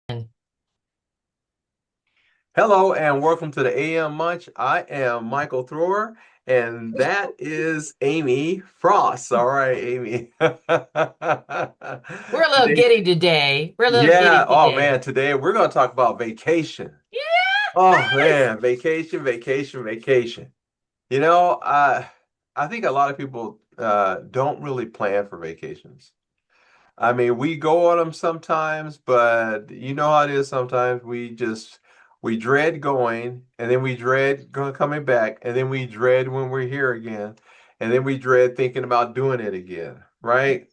And Hello and welcome to the AM Munch. I am Michael Thrower, and that is Amy Frost. All right, Amy. we're a little Today, giddy today. We're a little yeah. giddy Oh today. man, today we're going to talk about vacation. Oh Yes. man, vacation, vacation, vacation. You know, I think a lot of people don't really plan for vacations. I mean, we go on them sometimes, but you know how it is sometimes. We dread going, and then we dread coming back, and then we dread when we're here again, and then we dread thinking about doing it again, right?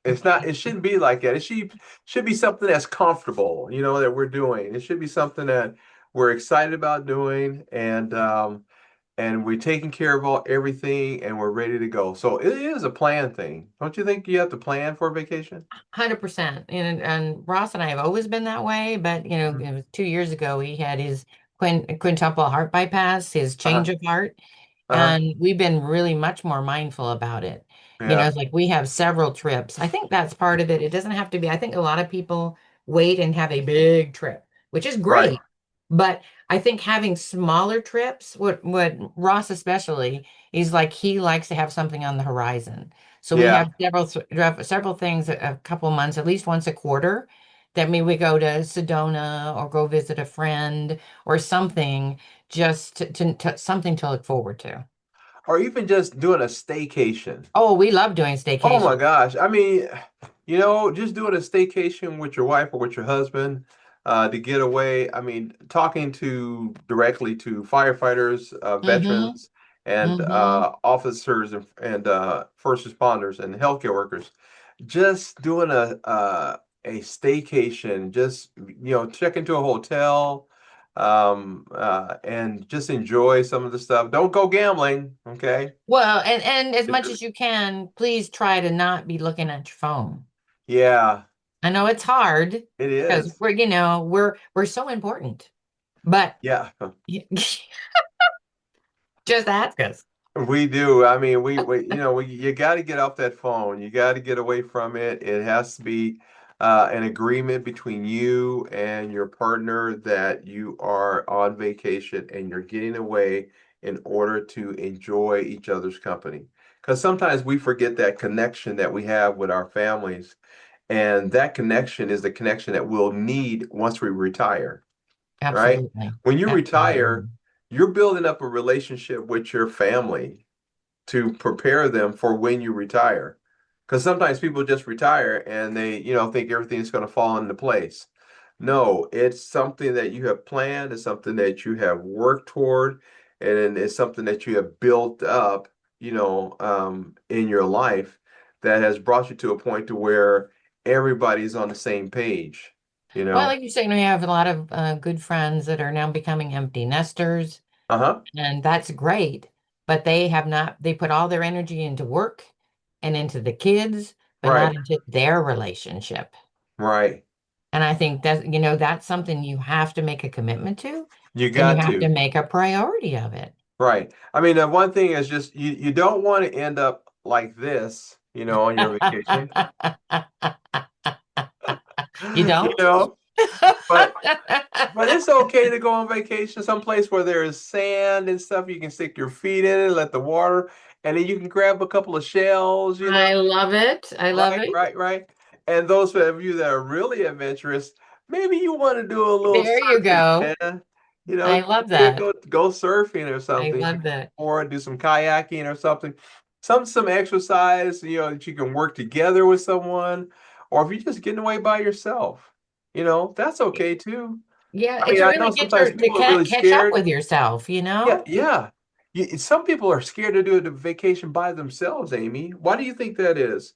It shouldn't be like that. It should be something that's comfortable, that we're doing. It should be something that we're excited about doing, and we're taking care of everything and we're ready to go. So it is a plan thing. Don't you think you have to plan for a vacation? 100%. And Ross and I have always been that way, but Mhm. it was 2 years ago he had his quintuple heart bypass, his Uh-huh. change of heart, Uh-huh. and we've been really much more mindful about it. Yeah. It's like we have several trips. I think that's part of it. It doesn't have to be. I think a lot of people wait and have a big trip, which is Right. great. But I think having smaller trips, what Ross especially, he's like he likes to have something on the horizon. So we Yeah. have several things a couple months, at least once a quarter, that maybe we go to Sedona or go visit a friend or something, just to something to look forward to. Or even just doing a staycation. Oh, we love doing Oh my staycation. gosh. I mean, just doing a staycation with your wife or with your husband to get away. I mean, talking to directly to firefighters, Mm-hmm. veterans, and Mm-hmm. officers and first responders and healthcare workers. Just doing a staycation, just check into a hotel, and just enjoy some of the stuff. Don't go gambling, okay? Well, and as much as you can, please try to not be looking at your phone. Yeah, I know it's hard it because is. we're so important, but Yeah. just ask us. We do. I mean, you got to get off that phone. You got to get away from it. It has to be an agreement between you and your partner that you are on vacation and you're getting away in order to enjoy each other's company. Because sometimes we forget that connection that we have with our families, and that connection is the connection that we'll need once we retire, right? Absolutely. When you Absolutely. retire, you're building up a relationship with your family to prepare them for when you retire. Because sometimes people just retire and they, think everything's going to fall into place. No, it's something that you have planned, it's something that you have worked toward, and it's something that you have built up, in your life that has brought you to a point to where everybody's on the same page, you Well, know? like you say, we have a lot of good friends that are now becoming empty nesters, Uh-huh. and that's great. But they have not, they put all their energy into work and into the kids, but Right. not into their relationship. Right. And I think that's something you have to make a commitment to, You and you got have to to. make a priority of it. Right. I mean, the one thing is just you don't want to end up like this, on your vacation. You You don't? know, but but it's okay to go on vacation someplace where there is sand and stuff. You can stick your feet in it, let the water, and then you can grab a couple of shells, I love it. I love right, it. right, right. And those of you that are really adventurous, maybe you want to do a little There you surfing, go. man. I love You that. go surfing or I something, love that. or do some kayaking or something. Some exercise, that you can work together with someone, or if you're just getting away by yourself, that's okay too. Yeah, I it's mean, I really know get sometimes to people are really catch up scared. with yourself, Yeah, yeah. Some people are scared to do the vacation by themselves, Amy. Why do you think that is?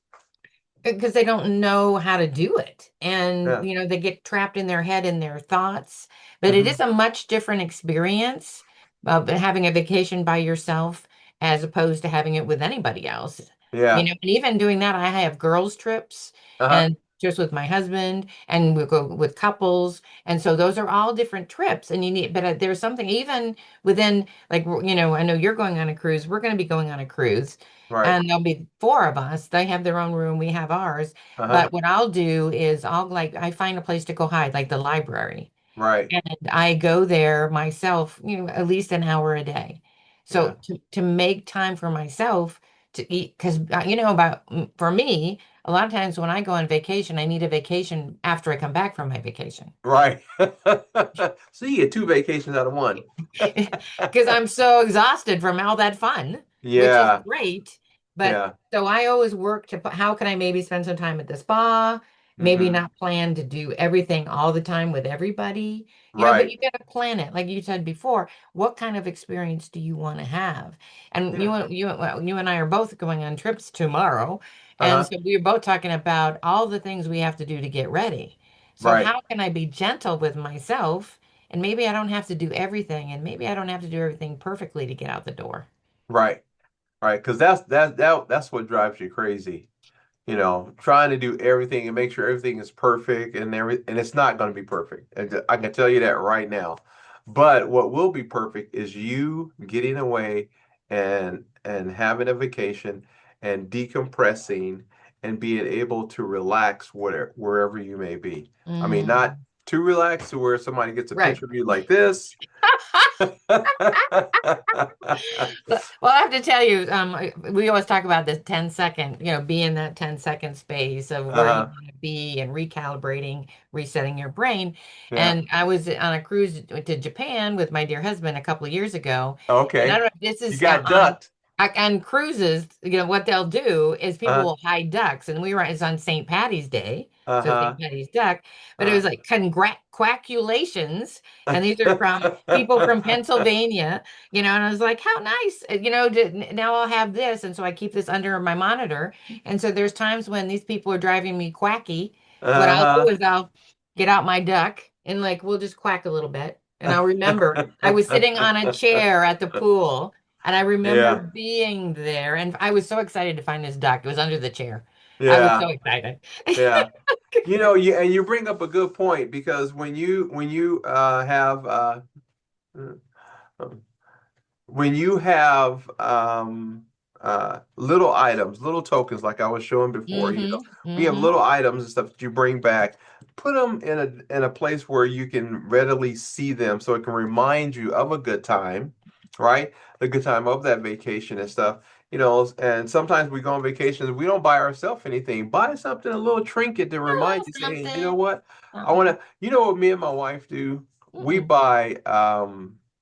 because they don't know how to do it. And, Yeah. they get trapped in their head and their thoughts. But it is Hmm. a much different experience of having a vacation by yourself as opposed to having it with anybody else. Yeah. And even doing that, I have girls' trips, Uh-huh. and trips with my husband, and we go with couples. And so those are all different trips. And you need, but there's something even within, like, I know you're going on a cruise. We're going to be going on a cruise, Right. and there'll be four of us. They have their own room, we have ours. Uh-huh. But what I'll do is I find a place to go hide, like the library. Right. And I go there myself, at least an hour a day. So Yeah. to make time for myself to eat, because for me, a lot of times when I go on vacation, I need a vacation after I come back from my vacation. Right. So you get two vacations out of one. Because I'm so exhausted from all that fun, which is Yeah. great. But Yeah. so I always work to how can I maybe spend some time at the spa, maybe Hmm. not plan to do everything all the time with everybody, but Right. you got to plan it. Like you said before, what kind of experience do you want to have? And Yeah. you and I are both going on trips tomorrow. And Uh-huh. so we are both talking about all the things we have to do to get ready. So Right. how can I be gentle with myself? And maybe I don't have to do everything, and maybe I don't have to do everything perfectly to get out the door. Right. Right. Because that's what drives you crazy. Trying to do everything and make sure everything is perfect and it's not going to be perfect. And I can tell you that right now. But what will be perfect is you getting away and having a vacation and decompressing and being able to relax wherever you may be. I mean, not Mm, too relaxed to where somebody gets a right. picture of you like this. Well, I have to tell you, we always talk about this 10-second, be in that 10-second space of where you Uh-huh. want to be and recalibrating, resetting your brain. Yeah. And I was on a cruise to Japan with my dear husband a couple of years ago. And I Okay. don't know if this You is got ducked. on cruises, what they'll do is people Uh, will hide ducks. And it's on St. Patty's Day. So uh-huh. St. Patty's duck, but it Uh, was like quackulations. And these are from people from Pennsylvania, and I was like, how nice, now I'll have this. And so I keep this under my monitor. And so there's times when these people are driving me quacky. What I'll do uh-huh. is I'll get out my duck and like, we'll just quack a little bit. And I'll remember I was sitting on a chair at the pool and I remember Yeah, being there. And I was so excited to find this duck. It was under the chair. I was yeah, so excited. yeah. You bring up a good point because when you have when you have little items, little tokens, like I was showing before, we have Mm-hmm. little items and stuff that you bring back, put them in a place where you can readily see them, so it can remind you of a good time, right? The good time of that vacation and stuff. And sometimes we go on vacations, we don't buy ourselves anything. Buy something, a little trinket to remind Oh, you, say, hey, you know something. what? I want Something. to, what me and my wife do? We Mm-mm. buy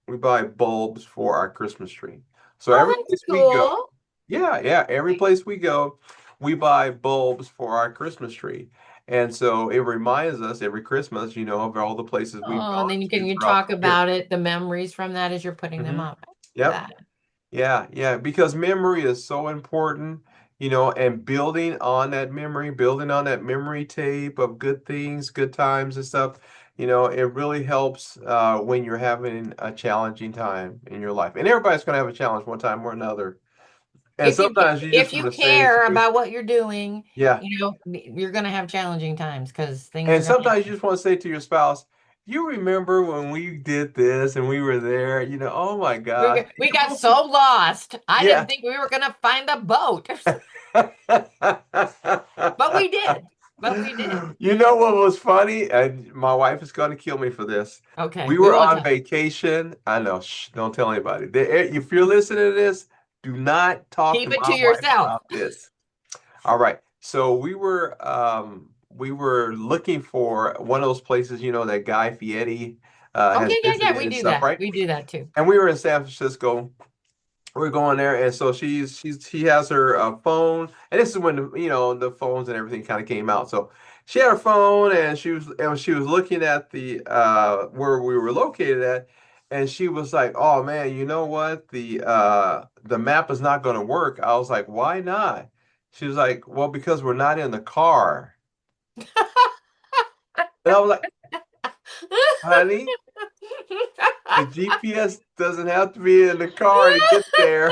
we buy bulbs for our Christmas tree. So Oh, every that's place we go, cool. yeah, yeah, every place we go, we buy bulbs for our Christmas tree. And so it reminds us every Christmas, of all the places we've Oh, and gone then to you throughout talk the year. about it, the memories from that as you're putting them Hmm. up. I love Yep. that. Yeah, yeah, because memory is so important, and building on that memory tape of good things, good times and stuff, it really helps when you're having a challenging time in your life. And everybody's going to have a challenge one time or another. And sometimes you just If want you to stay in care situation. about what you're doing, Yeah. you're gonna have challenging times because things And are gonna sometimes you happen. just want to say to your spouse, you remember when we did this and we were there, oh my gosh. We You got both, so lost. I didn't yeah. think we were gonna find a boat, but we did. But we did. You know what was funny? And my wife is going to kill me for this. Okay, We we were won't on tell. vacation. I know, shh, don't tell anybody. If you're listening to this, do not talk to Keep it my to wife yourself. about this. All right. So we were looking for one of those places, that Guy Fieri Okay, has yeah, yeah, visited we and do stuff, that. right? We do that too. And we were in San Francisco. We're going there, and so she has her phone, and this is when the phones and everything kind of came out. So she had her phone, and she was looking at the where we were located at, and she was like, "Oh man, you know what? The map is not going to work." I was like, "Why not?" She was like, "Well, because we're not in the car." And I was like, "Honey, the GPS doesn't have to be in the car to get there."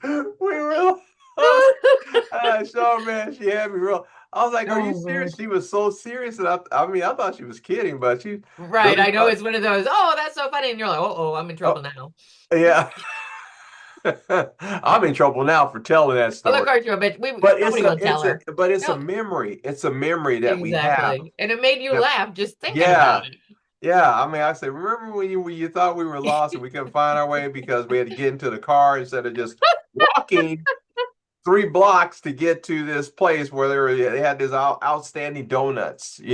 We were lost. Sean, man, she had me real. I was like, "Are Oh you serious?" Lord. She was so serious, and I mean, I thought she was kidding, but she Right. really I know thought, it's one of those, oh, that's so funny. And you're like, oh, I'm in trouble "Oh, now. yeah." I'm in trouble now for telling that Well, of story. course you're, but But nobody will tell her. it's a No, memory. It's a memory that we have. exactly. And it made you That, laugh just thinking about yeah, it. yeah. I mean, I say, remember when you thought we were lost and we couldn't find our way because we had to get into the car instead of just walking 3 blocks to get to this place where they had this outstanding donuts, and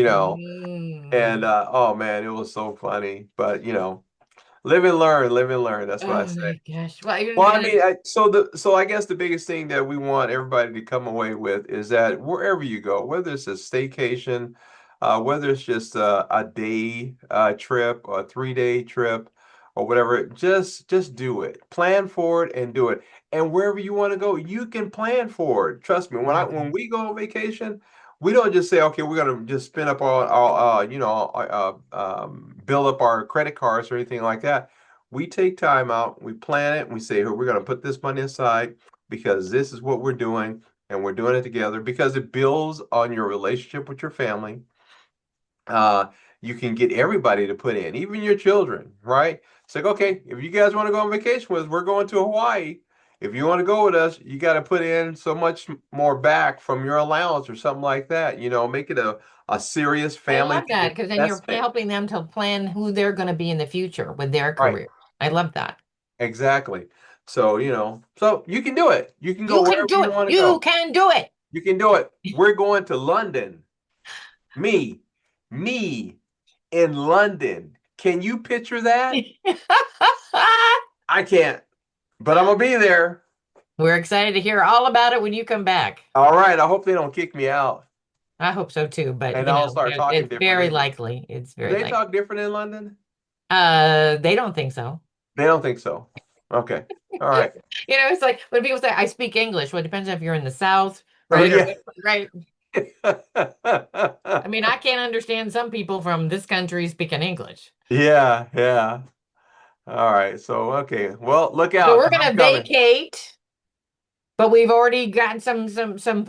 Mm. oh man, it was so funny. But live and learn, live and learn. That's what I Oh say. my gosh. Well, you're Well, I gonna, mean, so I guess the biggest thing that we want everybody to come away with is that wherever you go, whether it's a staycation, whether it's just a day trip or a 3 day trip or whatever, just do it. Plan for it and do it. And wherever you want to go, you can plan for it. Trust me, when exactly. we go on vacation, we don't just say, okay, we're gonna just spend up build up our credit cards or anything like that. We take time out, we plan it, we say, "Hey, we're going to put this money aside because this is what we're doing, and we're doing it together because it builds on your relationship with your family. Uh, you can get everybody to put in, even your children, right? It's like, okay, if you guys want to go on vacation with us, we're going to Hawaii. If you want to go with us, you got to put in so much more back from your allowance or something like that. Make it a serious I family love that thing. because then That's you're it. helping them to plan who they're going to be in the future with their Right. career. I love that. Exactly. So, so you can do it. You can go You can wherever do you it. want to You go. can do it. You can do it. We're going to London. Me, me in London. Can you picture that? I can't, but I'm gonna be there. We're excited to hear all about it when you come back. All right. I hope they don't kick me out I hope so too, but and I'll start talking it's different. very likely. It's Do very they likely. talk different in London? They don't think so. They don't think so. Okay. All right. It's like when people say I speak English. Well, it depends if you're in the South, Oh right? Or yeah. right. I mean, I can't understand some people from this country speaking English. Yeah, yeah. All right. So okay. Well, look So out we're because I'm gonna coming. vacate, but we've already got some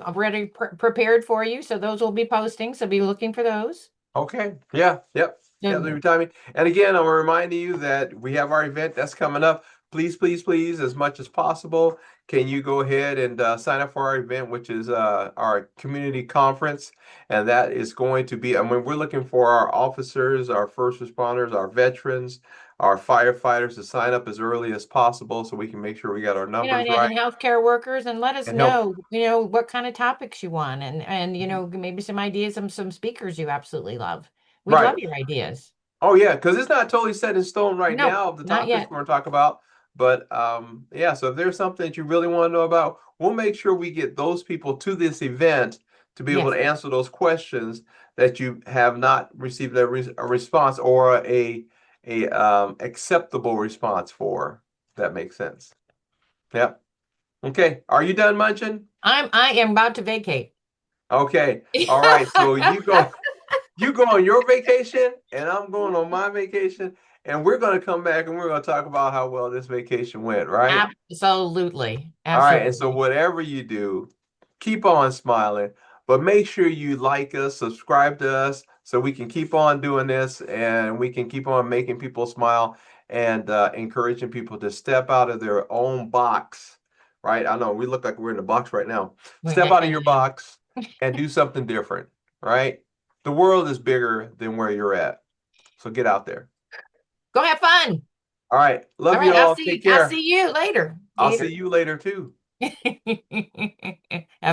already prepared for you. So those will be posting. So be looking for those. Okay. Yeah. Yep. Yeah, So leave your timing. And again, I'm reminding you that we have our event that's coming up. Please, please, please, as much as possible, can you go ahead and sign up for our event, which is our community conference, and that is going to be. I mean, we're looking for our officers, our first responders, our veterans, our firefighters to sign up as early as possible, so we can make sure we got our numbers right and healthcare workers, and let us and help. know, what kind of topics you want, and maybe some ideas of some speakers you absolutely love. We'd Right. love your ideas. Oh yeah, because it's not totally set in stone right No, now of the not topics yet. we're going to talk about. But yeah, so if there's something that you really want to know about, we'll make sure we get those people to this event to be able Yes. to answer those questions that you have not received a response or a acceptable response for. If that makes sense. Yep. Okay. Are you done munching? I am about to vacate. Okay. All right. So you go on your vacation, and I'm going on my vacation, and we're going to come back and we're going to talk about how well this vacation went, right? Absolutely. All right. And so, Absolutely. whatever you do, keep on smiling, but make sure you like us, subscribe to us so we can keep on doing this and we can keep on making people smile and encouraging people to step out of their own box, right? I know we look like we're in a box right now. Step out of your box and do something different, right? The world is bigger than where you're at. So get out there. Go have fun. All right. All Love you right, I'll all. see Take I'll care. see you later. I'll see Gator. you later too. Have